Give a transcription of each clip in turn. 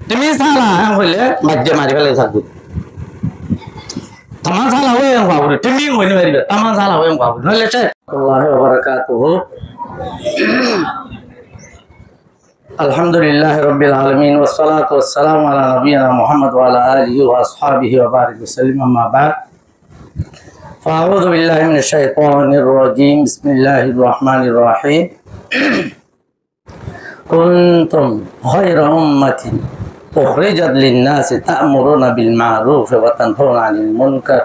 তুমি সালা হইলে মাঝে মারি ফেলে থাকবো তামা সালা হয়ে বাবুরে তুমি হইলে মারিবে তামা সালা হয়ে বাবু নইলে সে আল্লাহ ওয়া বারাকাতুহু আলহামদুলিল্লাহ রাব্বিল আলামিন ওয়াস সালাতু ওয়াস সালামু আলা নাবিয়িনা মুহাম্মদ ওয়া আলা আলিহি ওয়া আসহাবিহি ওয়া বারিক ওয়াসাল্লাম আম্মা বা'দ فأعوذ بالله من الشيطان الرجيم بسم الله الرحمن الرحيم كنتم خير أمة أخرجت للناس تأمرون بالمعروف وتنهون عن المنكر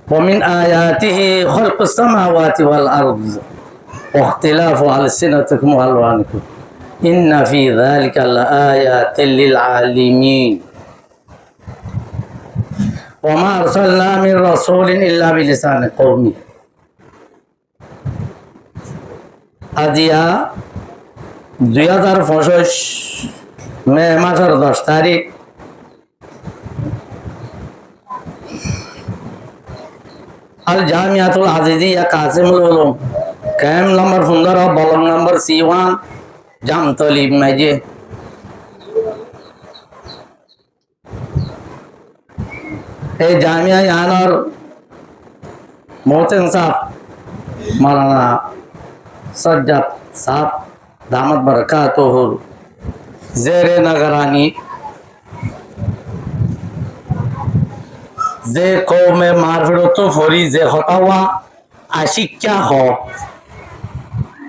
ومن آياته خلق السماوات والأرض واختلاف ألسنتكم وألوانكم إن في ذلك لآيات للعالمين وما أرسلنا من رسول إلا بلسان قومه আজিয়া 2025 মে মাসের 10 তারিখ আল জামিয়াতুল আজিজিয়া কাসিমুল উলুম ক্যাম নম্বর 15 বলং নম্বর C1 জামতলি মাঝে এই জামিয়া ইয়ানোর মোহসেন সাহেব মাওলানা सज्जद साहब दामद बरकातुहु जेरे नगरानी जे कौमे मारफिरतो फरी जे हतावा आशिक्या हो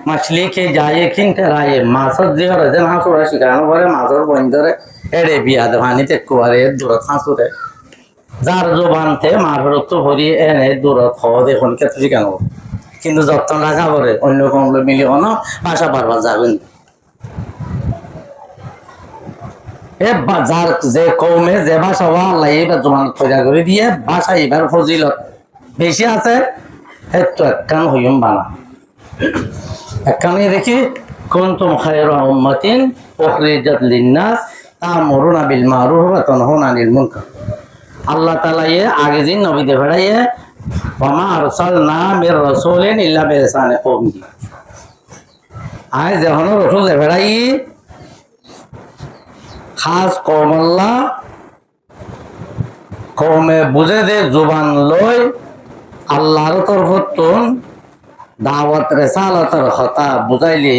मछली के जाए किन कराए मासर जे रजन हासुरा शिकानो बरे मासर बंदरे एडे बिया दवानी ते कुवारे दूरत हासुरे जार जुबान थे मारफिरतो फरी एने दूरत हो देखुन के शिकानो কিন্তু যত্ন রাখা পরে অন্য কমলে মিলি অন ভাষা বারবার যাবেন যার যে কৌমে যে ভাষা আল্লাহ এইবার জমান খোঁজা করে দিয়ে ভাষা এবার ফজিলত বেশি আছে একটু একখান হইম বানা একখানে দেখি কুনতুম খায়রা উম্মাতিন উখরিজাত লিন্নাস তা'মুরুনা বিল মারুফ ওয়া তানহাউনা আনিল মুনকার আল্লাহ তাআলা আগে দিন নবীদের ভেড়াইয়ে وما أرسلنا من رسول إلا بلسان قومه আয় যখন রসুল দেখাই খাস কৌম আল্লাহ কৌমে বুঝে দে জুবান লই আল্লাহর তরফতুন দাওয়াত রিসালাতের কথা বুঝাইলে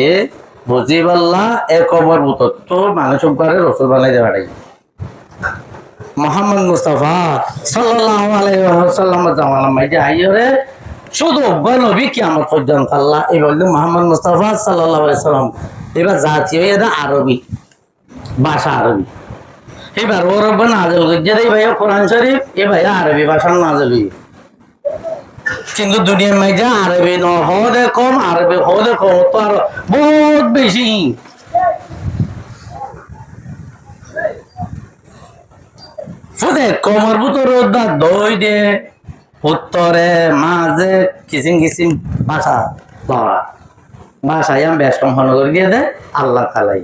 বুঝিব আল্লাহ এক কবর বুতত্ব মানুষ করে রসুল বানাই দেখাই মোহাম্মদ মুস্তাফা সাল্লাল্লাহু আলাইহি ওয়াসাল্লাম জামানা মাইজে আইরে শুধু নবী কিয়ামত পর্যন্ত আল্লাহ এই বললেন মোহাম্মদ মুস্তাফা সাল্লাল্লাহু আলাইহি ওয়াসাল্লাম এবার জাতীয় এটা আরবি ভাষা আরবি এবার ওর উপর নাযিল হচ্ছে এই ভাইয়া কোরআন শরীফ এই ভাইয়া আরবি ভাষা নাযিল হই কিন্তু দুনিয়ার মাইজে আরবি ন হদে কম আরবি হদে কম তো আর বহুত বেশি ফুদে কমর ভিতর রোদা দই দে উত্তরে মাঝে কিসিম কিসিম ভাষা বাবা ভাষায় আমি ব্যস্ত করে দিয়ে দে আল্লাহ তাআলাই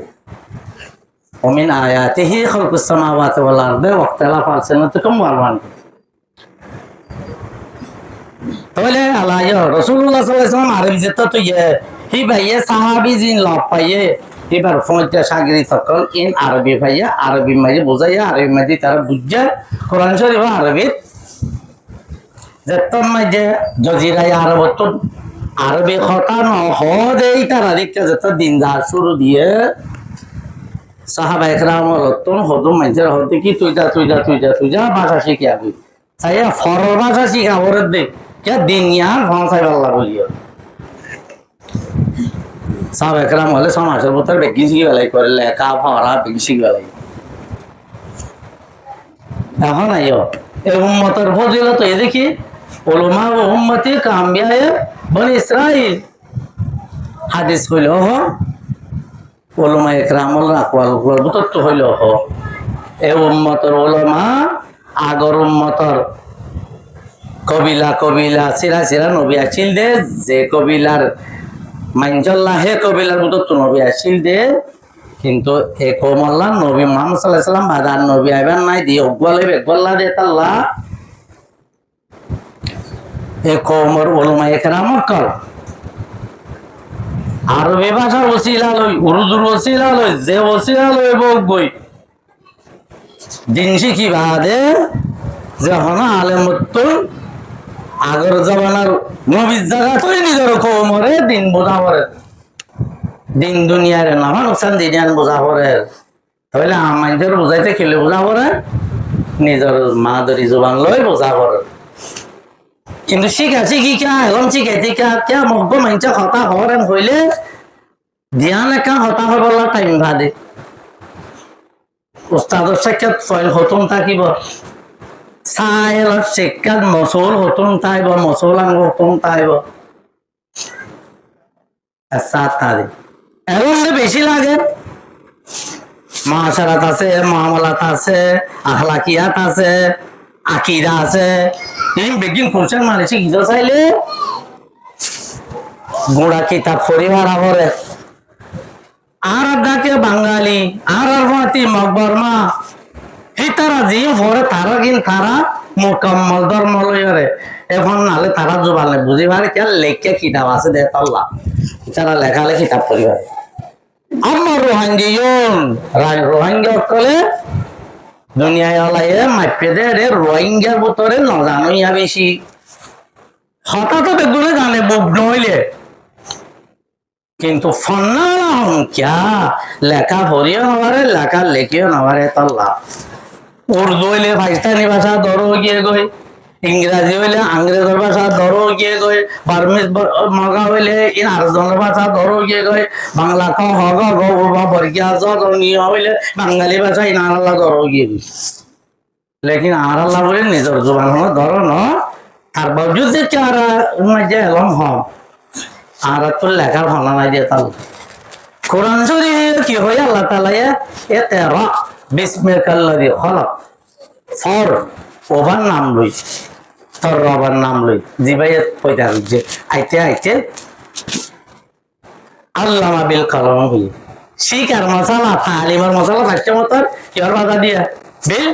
ওমিন আয়াতিহি খালকুস সামাওয়াতি ওয়াল আরদি ওয়া ইখতিলাফু আলসিনাতিকুম ওয়া আলওয়ানিকুম তাহলে আল্লাহ রাসূলুল্লাহ সাল্লাল্লাহু আলাইহি ওয়াসাল্লাম আরবি যেটা তো হি ভাইয়ে সাহাবী জিন লাভ পাইয়ে এবার ফোনটা সাগরি সকল ইন আরবি ভাইয়া আরবি মাঝে বোঝাইয়া আরবি মাঝে তারা বুঝা কোরআন শরীফ আরবি যেতম মাঝে জজিরায় আরবত আরবি কথা ন হদেই তারা দেখতে যেত দিন যা শুরু দিয়ে সাহাবা একরাম লতন হদম মাঝে হতে কি তুই যা ভাষা শিখে আবি তাই ফর ভাষা শিখা ওরে দে কে দিনিয়া ভাষায় আল্লাহ বলিও সাহাব একরাম হলে সমাজের ভিতর বেশি শিখবেলাই করে লেখা পড়া বেশি শিখবেলাই এখন আইও এই উম্মতের ফজিলত এই দেখি উলামা ও উম্মতি কামিয়ায়ে বনি ইসরাইল হাদিস হইল হ উলামা একরামুল আকওয়াল ভিতর তো হইল হ এই উম্মতের উলামা আগর উম্মতের কবিলা সিরা নবী আছিল দে যে কবিলার মাইনজাল্লাহ হে কবিলার মতো তো নবী আসিল দে কিন্তু এ কমল্লা নবী মুহাম্মদ সাল্লাল্লাহু আলাইহি ওয়াসাল্লাম বাদান নবী আইবেন নাই দিয়ে গল্লা দে তাল্লাহ এ কওমর উলামা একরাম কল আরবি ভাষার ওসিলা লই, উর্দুর ওসিলা লই, যে ওসিলা লই বই দিন শিখি বাদে যখন আলেমত্তর আগর জমানার নবীর জায়গা তুই নিজের কৌমরে দিন বোঝা পড়ে, দিন দুনিয়ারে নামা নোকসান দিন বোঝা পড়ে, তাহলে আমাদের বোঝাইতে খেলে বোঝা পড়ে, নিজের মাদরি জবান লই বোঝা পড়ে। কিন্তু শিখা শিখি কে এখন শিখাইতে কে মগ্গ মাইনছে হতা হরেন হইলে ধ্যান একা হতা হবলা টাইম ভাদে উস্তাদর সাক্ষাৎ ফয়েল হতুন থাকিব, সাইল শিক্ষাত মসুল হতুন তাইব, মসুলাং হতুন তাইব, সাত তারি এখন বেশি লাগে। মাশারাত আছে, মামলাত আছে, আখলাকিয়াত আছে, আকিদা আছে, এই বেগিন কোরআন মানে শিখতে চাইলে গোড়া কিতাব পরিবার আবরে আর ডাকে বাঙালি আর মাতি মকবরমা এই তারা যে ভরে তারা কিন্তু তারা মোকাম্মল ধর্ম লইরে এখন নালে তারা জোবালে বুঝি পারে কে লেখে কিতাব আছে দে আল্লাহ তারা লেখালে কিতাব পরিবার আমার রোহিঙ্গিয়ন রোহিঙ্গা কলে দুনিয়ায় আলাইয়ে মাইপে দে রে রোহিঙ্গার ভিতরে ন জানোই বেশি হঠাৎ বেগুনে জানে বুক নইলে কিন্তু ফন্নালাম ক্যা লেখা পড়িও নবারে লেখা লেখিও নবারে তল্লা উর্দু হইলে পাকিস্তানি ভাষা ধরো গিয়ে গই, ইংরাজি হইলে আংরেজের ভাষা ধরো গিয়ে গই, বার্মিজ মগা হইলে আরজনের ভাষা ধরো গিয়ে গই, বাংলা ক হগ বর্গিয়া জনীয় হইলে বাঙালি ভাষা ইনার আল্লাহ ধরো গিয়ে গই। লেকিন আর আল্লাহ বলে নিজের জবান ধরো ন তার বাবজুদ যে চারা মাঝে এলম হম আর তোর লেখার ভালো নাই দিয়ে তাল কোরআন শরীফ কি হয় আল্লাহ তাআলা এ তেরা বিসমিকাল্লাযী খলাক ফর ওভার নাম লই তোর রবার নাম লই জিবাইয়ে পয়দা যে আইতে আইতে আল্লামা বিল কলম হই শিকার মশালা তালিমার মশালা থাকছে মতর কিবার বাধা দিয়া বিল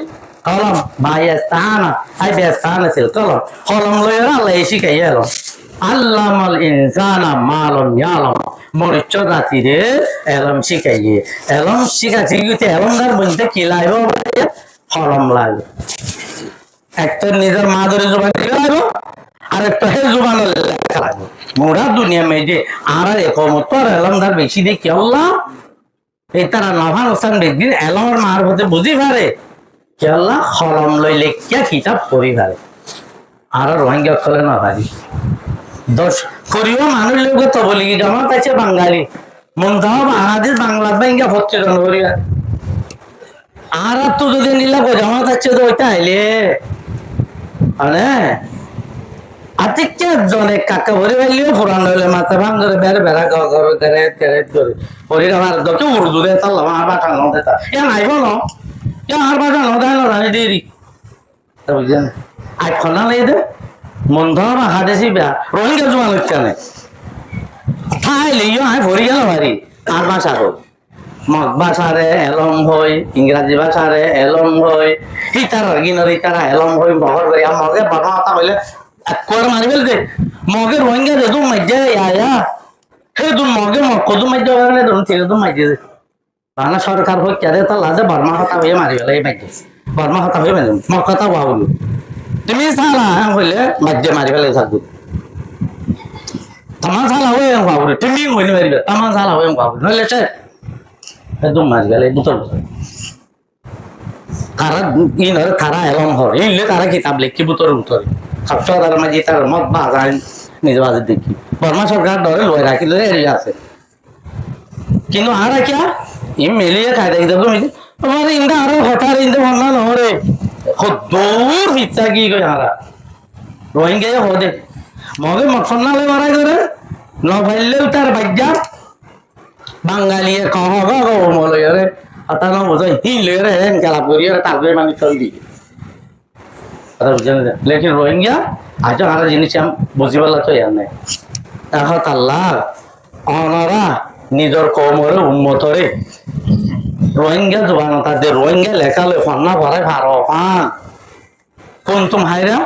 কলম বায়াস্তানা আই বায়াস্তানা ছিল কলম কলম লইরা আল্লাহ শিখাই এলো আল্লামাল ইনসানা মালাম ইয়ালাম মনুষ্য জাতিরে এলম শিখাইয়ে এলম শিখাচ্ছি কিন্তু এলমদার বলতে কি লাগবে কলম লাগবে একটা নিজের মাদুরি জোগান দিলে লাগবে আর একটা হে জোগান লেখা লাগবে মোরা দুনিয়া মেজে আর একমত আর এলমদার বেশি দেখি আল্লাহ এই তারা নভান হোসেন দেখদিন এলমের মার হতে বুঝি পারে কি আল্লাহ কলম লই লেখিয়া কিতাব পড়ি পারে আর রোহিঙ্গা খলে না পারি দশ করিও মানুষ লোক তো বলি জামাত আছে বাঙালি মন্দাও বাংলাদেশ বাংলা ব্যাংকে ভর্তি করিয়া আর তো যদি নিলা জামাত আছে তো ওইটা আইলে মানে আতিকে জনে কাকা ভরে ফেললেও ফোরান হইলে মাথা ভাঙ ধরে বেড়ে বেড়া ঘর গেরেট গেরেট করে পরি আমার যত উর্দু দে তাল আমার বাটা ন দেতা এ নাইব ন এ আর বাটা ন দেয় না জানি দেরি বুঝছেন আই খনা লাই দে মন্দাও হাদেশি বেয়া রোহিঙ্গা জমা হচ্ছে না ঠাই লিও আই ভরি গেল ভারি আর ভাষা হোক মগ ভাষারে এলম হই ইংরাজি ভাষারে এলম হই ইতার গিনর ইতারা এলম হই বহর করি আর মগে বাবা মাতা বলে একবার মারি ফেলতে মগে রোহিঙ্গা যে তুমি মাইজে আয়া হে তুমি মগে কদম মাইজে কারণে তুমি ছেলে তুমি মাইজে বাংলা সরকার হোক কে তা লাজে বর্মা কথা হয়ে মারি ফেলে এই মাইজে বর্মা কথা হয়ে মারি মগ কথা বাবুল তুমি সালা হইলে মাইজে মারি ফেলে থাকবো তামান সালা হয়ে বাবুল তুমি হইলে মারিবে তামান সালা হয়ে বাবুল নইলে সে একদম মারি গেলে বুতল তারা ইনরে তারা এলম হর ইনলে তারা কিতাব লিখি বুতর বুতর সবসময় তার মাঝে তার মত বাজার নিজ বাজে দেখি বর্মা সরকার ধরে লয় রাখি ধরে এরিয়া আছে কিন্তু আর কিয়া ই মিলিয়ে খাই দেখি তো মিলি তোমার ইন্দা আরো হঠাৎ ইন্দা ভাঙা নহরে দৌড় পিচ্ছা কি কই হারা রোহিঙ্গা হদে মগে মফন্নালে মারাই ধরে ন ভাইলেও তার বাজ্যা বাঙালিয়ে কহ গো মলয়রে আতা ন বুঝাই হি লয়রে হেন কালা করিয়ে তারপরে মানে চল দি লেকিন রোহিঙ্গা আজ আর জিনিস বুঝি পারলা তো ইয়ার নাই এখন আল্লাহ অনারা নিজের কমরে উন্মতরে রোহিঙ্গা জবান তাদের রোহিঙ্গা লেখালে ফান্না ভরে ভারো ফান কোন তুম হাইরা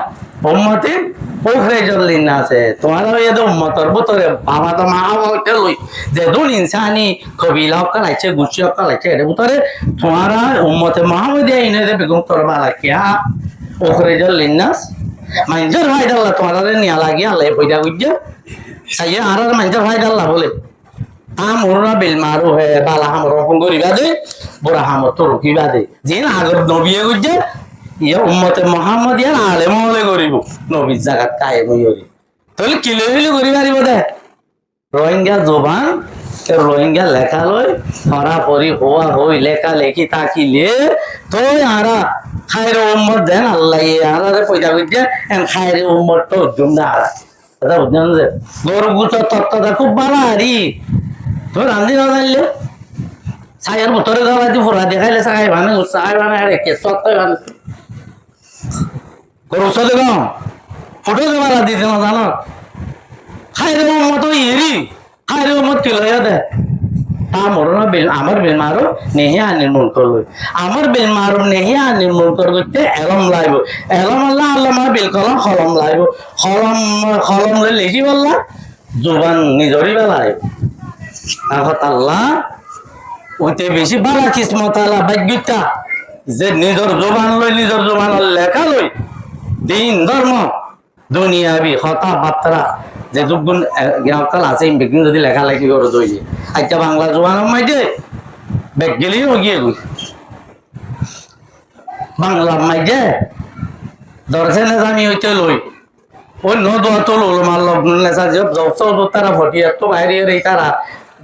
উম্মতি পুখরে জল্লিন আছে তোমার এদ উম্মতর ভিতরে বাবা তো মা হইতে লই যে দুল ইনসানি কবিলা হকালাইছে গুছি হকালাইছে এর ভিতরে তোমার উম্মতে মোহাম্মদ ইনে দে বেগম তোর বালা কিয়া পুখরে জল্লিন নাস মাইজর ভাইদাল্লাহ তোমার নিয়া লাগিয়া লাই পয়দা গুজ্জা সাইয়া আর মাইজর ভাইদাল্লাহ বলে আমরনা বিল মারু হে বালা হামর ফোন করিবা দে বুড়া হামর তো রকিবা দে জিন আগর নবিয়ে গুজ্জা ইয়া উম্মতে মুহাম্মাদিয়ান আলেম হলে করিব নবীর জায়গা কায়েম হইরি তাহলে কিলো কিলো করি পারিব দে রোহিঙ্গা জবান রোহিঙ্গা লেখা লই পড়াপড়ি হওয়া হই লেখা লেখি তাকিলে তো আরা খায়রে উম্মত দেন আল্লাহ আরা পয়দা কইছে এন খায়রে উম্মত তো জুমদা আরা এটা বুঝছেন যে গরু গুতো তত্ত্বটা খুব ভালো আরি তো রান্ধি না জানলে ছায়ের ভিতরে যাওয়া দি ফুরা দেখাইলে ছাই বানে আরে কে তত্ত্ব বানে গরু চলে গো ফটো দেওয়া দিতে না জানো খাইরে উম্মত ইরি খাইরে উম্মত কি লইয়া দে আমরনা বিল আমার বিল মারো নেহি নির্মূল করবে আমার বিল মারো নেহি নির্মূল করতে এলম লাইব এলম আল্লাহ আল্লামা বিল কলম কলম লাইব কলম কলম লিখি বললা জুবান নিজরি বেলায় আহত আল্লাহ ওতে বেশি বালা কিসমত আল্লাহ ভাগ্যতা যে নিজর জবান লই নিজর জবান লেখা লই দিন ধর্ম দুনিয়াবি কথা বার্তা যে দুগুণ জ্ঞানকাল আছে বেগিন যদি লেখালেখি করে দইছে আচ্ছা বাংলা জবান মাইতে বেগ গেলেই গিয়ে বাংলা মাইতে দর্শনে জানি হইতে লই অন্য দোয়া তো লোল মাল লেসা যে যত তারা ফটিয়া তো বাইরে এই তারা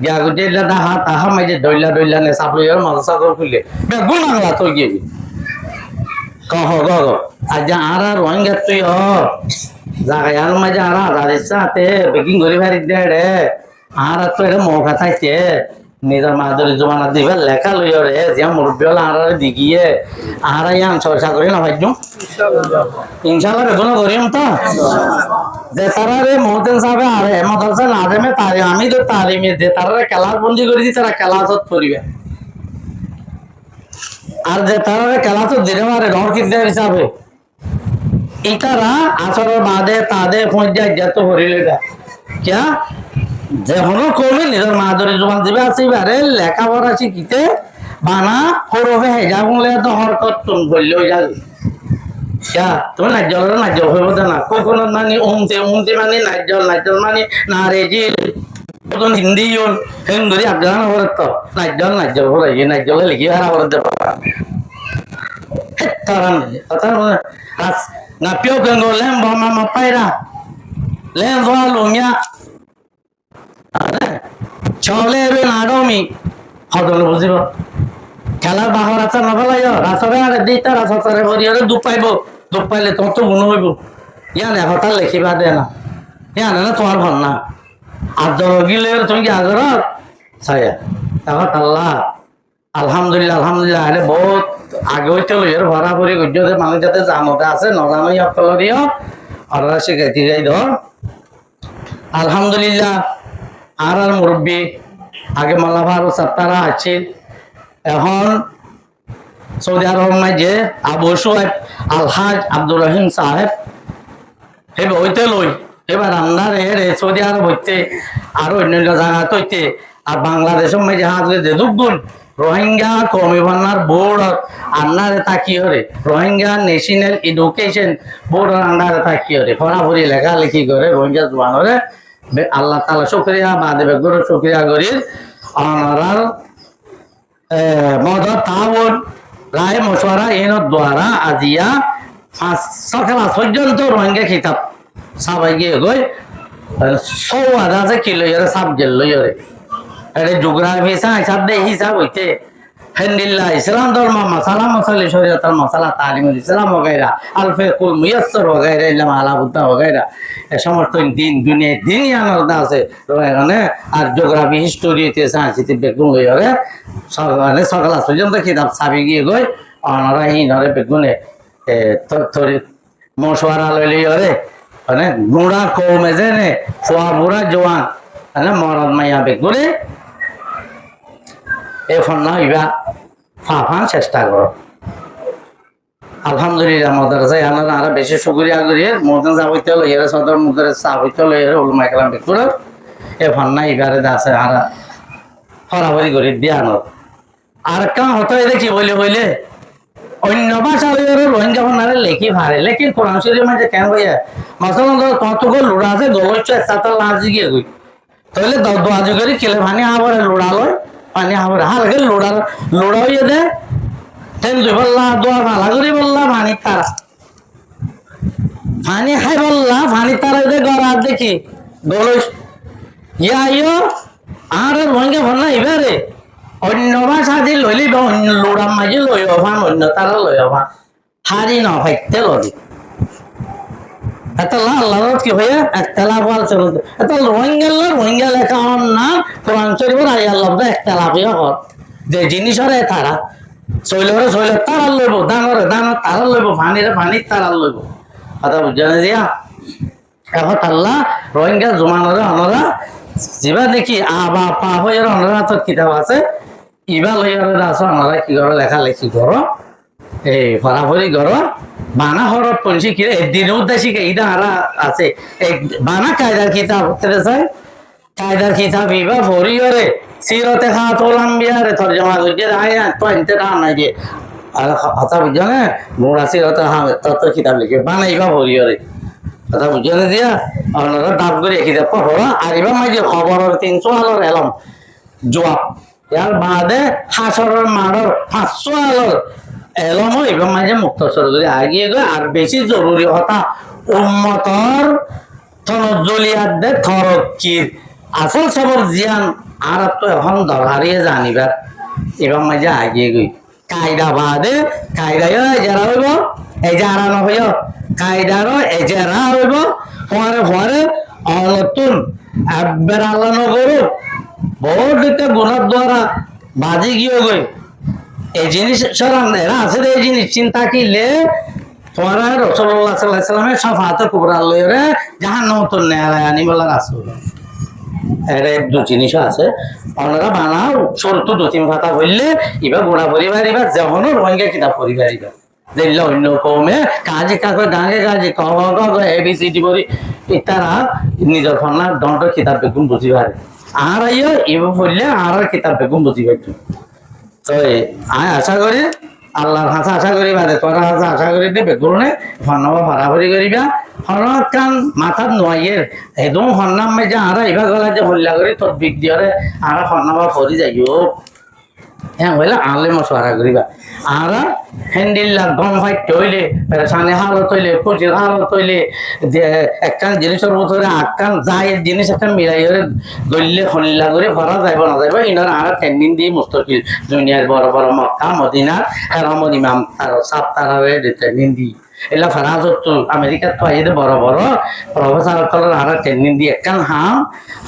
গিয়া গুজে তাহা তাহা মাইতে দইলা দইলা নে সাপলই আর মালসা করে খুলে বেগুন বাংলা তো গিয়ে কহ গো আজ আর রোহিঙ্গা তুই হ জায়গার মাঝে আর রাজস্থাতে বেকিং করে ভারি দে রে আর তো এটা মৌকা থাকছে নিজের মাদুরি জমানা দিবে লেখা লইও রে যে মুরব্বী হল আর দিগিয়ে আর ইয়ান চর্চা করি না ভাইজু ইনশাল্লাহ বেগুন করিম তো যে তারা রে মোহতেন সাহেব আর এমত আছে না দেমে তারি আমি তো তালিমে যে তারা খেলার বন্দি করে দি তারা খেলাচত করিবে আর যে তারা খেলাচত দিলে মারে ঘর কিনতে হিসাবে ইতারা আসর বাদে তাদে পর্যায়ে যত হরিলে ক্যা যে হলো কমে নিজের মাদুরি জবান দিবে আছে বারে লেখাপড়া শিখিতে বানা করবে হেজা বলে তো হরকত তুম বললেও যাবে ক্যা তুমি নাজ্জল নাজ্জল হইব না কোকোনট মানে উমতে উমতে মানে নাজ্জল মানে নারেজিল তখন হিন্দি হিন্দুরি আফগান হরে তো নাজ্জল হরে নাজ্জলে লিখি হারা হরে দেব তারান তার Napio kengo lembo mama paira lembo lumia chole be nadomi hodol buzibo খেলার বাহর আছে না বলাই রাসরে আরে দিতা রাসরে বরিয়রে দুপাইলে তো তো গুণ হইব ইয়ানে হঠাৎ লেখিবা দে না ইয়ানে না তোমার ভাল না আর গিলে তুমি কি আগর ছায়া এখন আল্লাহ আলহামদুলিল্লাহ আরে বহুত আগে হইতে লইয়ের ভরা ভরি গুজতে মানুষ যাতে জানতে আছে নজানো সকলেরও অর্ডার শিখাইতে যাই ধর আলহামদুলিল্লাহ আর মুরব্বী আগে মাল্লাভার সপ্তাহরা আছে এখন সৌদি আরব যে আবু সোহেব আলহাজ আব্দুর রহিম সাহেব এবার হইতে লই এবার রান্নার রে সৌদি আরব হইতে আরো অন্যান্য জায়গা হইতে আর বাংলাদেশের মাঝে হাত যে দুগুণ রোহিঙ্গা কমিশনার বোর্ড আন্ডারে তাকিয়ে রে রোহিঙ্গা ন্যাশনাল এডুকেশন বোর্ড আন্ডারে তাকিয়ে রে ফরাফরি লেখালেখি করে রোহিঙ্গা জোয়ানরে আল্লাহ তাআলা শুকরিয়া বাদে বেগুর শুকরিয়া করি অনারার মদত তাওন রায় মশওয়ারা এর দ্বারা আজিয়া সকাল পর্যন্ত রোহিঙ্গা কিতাব সবাই গিয়ে গই সওয়াদ আছে কিলো এর সাবজেক্ট লইরে এটা জিওগ্রাফি হিসাব দে হিসাব হইতে হেন্দিল্লাহ ইসলাম ধর্ম মশালা মশালি শরীয়তাল মশালা তালিমুল ইসলাম वगैरह আলফিকুল মুয়াসসার वगैरह ইলম আলাবুদ্দা वगैरह এই সমস্ত দুনিয়া দিনই আলাদা আছে মানে আর জিওগ্রাফি হিস্টোরিতে সায়েন্সিতে বেগুন লইরে সকালে সকাল পর্যন্ত কিতাব সাবি গিয়ে গই অনারা হিনরে বেগুনে তোরে মশওয়ারা লইরে মানে গুড়া কমে জেনে ফুয়া বুড়া জওয়ান মানে মরদ মাইয়া বেগুনে এখন না ইবা ফাফান চেষ্টা করো আলহামদুলিল্লাহ মাদ্রাসায় আনারা আরো বেশি শুকরিয়া করি মোদন যাবইতে হলো এর সদর মুদরে সাবইতে হলো এর উলমা কালাম বিকুর এ ফান্না ইবারে আছে আরা ফরাবরি করে দিয়ে আনো আর কাম হতো দেখি বলে অন্য ভাষার রোহিঙ্গা ভান্ডারে লেখি ভারে লেকিন কোরআন শরীফের মধ্যে কেন ভাইয়া মাসালান কতগুলো লুড়া আছে দলচ্ছ একসাথে লাজি গিয়ে গই তাহলে দোয়াজি করে কেলে পানি হাবরে লুড়া লয় পানি হাবরে হালকে লুড়া হইয়ে দেয় তেল দুই বললা দোয়া ভালা করি বললা পানি তারা পানি খাই বললা পানি তারা গড়া দেখি দলস ইয়া ইয়ো আর রোহিঙ্গা ভান্ডা এবারে অন্য ভাষা দিয়ে লইলি অন্য লোড়ার মাঝে লই অভান অন্য তারা লই অভান হারি ন ভাইতে লদি এত আল্লাহ কি হয়ে একতলা বল চলো এত রোহিঙ্গা লেখা হন না কোরআন শরীফের আই আল্লাহ একতলাফিও হর যে জিনিসরে তারা শৈল তারা লইব দানরে তারা লইব পানি তারা লইব কথা বুঝছেন দিয়া এখন আল্লাহ রোহিঙ্গা জমানরে অনরা যেবা দেখি আবা পা হয়ে অনরা তো কিতাব আছে ইবা লইয়ারে আছো আমরা কি করো লেখালেখি করো এই ফরাফরি করো বানা হরফ পড়ছি কি একদিন উদ্দেশ্যে এইটা আরা আছে বানা কায়দার কিতাব চাই কায়দার কিতাব ইবা ফরিয়রে সিরতে খাতুল আম্বিয়ারে তরজমা করে আয়া তো এনতে না নাই যে আর কথা বুঝছো না মোরা সিরতে হ্যাঁ তত কিতাব লিখে বানা ইবা ফরিয়রে কথা বুঝছো না দিয়া আপনারা ডাব করে কিতাব পড়ো আর ইবা মাঝে খবরের 300 আলোর এলাম জবাব ইয়ার বাদে হাসরের মাড়র 500 আলোর এলমও এবার মাঝে মুক্তসর করে আগিয়ে গিয়ে আর বেশি জরুরি হতা উম্মতর তনজ্জলিয়াত থরকির আসল সবর জিয়ান আর তো এখন দরকারিয়ে জানিবার এবার মাঝে আগিয়ে গই কায়দা বাদে কায়দায় এজারা হইব এজারা নহইব কায়দারও এজারা হইব পরে নতুন একবার আল্লাহ নগরু বহুত একটা গুণার দ্বারা বাজি গিয়ে গই এই জিনিস এরা আছে এই জিনিস চিন্তা কিলে তোমার রাসূলুল্লাহ সাল্লাল্লাহু আলাইহি সাল্লামের শাফাআতে কুবরা লইরে জাহান্নামতুন নেরায় আনি বলা রাসূল এর দু জিনিস আছে ওনারা বানাও শর্ত দু তিন কথা বললে ইবা গোড়া পরিবার এবার যেমন রোহিঙ্গা কিতাব পরিবার এবার দেখলে অন্য কমে কাজে কাগজ গাঁগে কাজে এবিসিডি পরি তারা নিজের ফোনার দণ্ড কিতাব বেগুন বুঝি পারে আর আইও এবার পড়লে আর কিতাব বেগুন বুঝি পাইতো তো আমি আশা করি আল্লাহর হাতে আশা করি বাদে তোরা হাতে আশা করি দেবে গুরুনে ফন্নবা ভাড়াভরি করিবা ফন্নত কান মাথাত নোয়াইয়ের একদম ফন্নাম মেজে আরা এবার গলা যে হল্লা করি তোর বিক দিয়রে আরা ফন্নবা ভরি যাইও হ্যাঁ বলে আনলে মশওয়ারা করিবা আরা হ্যান্ডিল্লা গম ফাইট হইলে পেরেশানি হালত হইলে খুশির হালত হইলে একখান জিনিসের ভিতরে আটখান যায় জিনিস একটা মিলাই গড়লে হল্লা করে ভরা যাইব না যাইব ইনার আর ট্রেন্ডিং দিয়ে মুস্তকিল দুনিয়ার বড় বড় মক্কা মদিনার হেরামদ ইমাম তার সাত তারারে ট্রেন্ডিং দি এলা ফরাজত আমেরিকার তো আইদে বড় বড় প্রফেসর কলর আর ট্রেন্ডিং দিয়ে একখান হাম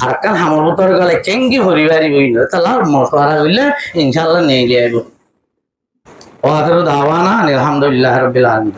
আর একখান হামর ভিতরে গেলে চেঙ্গি ভরিবারি বইল তাহলে মশওয়ারা হইলে ইনশাল্লাহ নিয়ে যাইব ওয়াখিরু দাওয়ানা আলহামদুলিল্লাহি রাব্বিল আলামিন।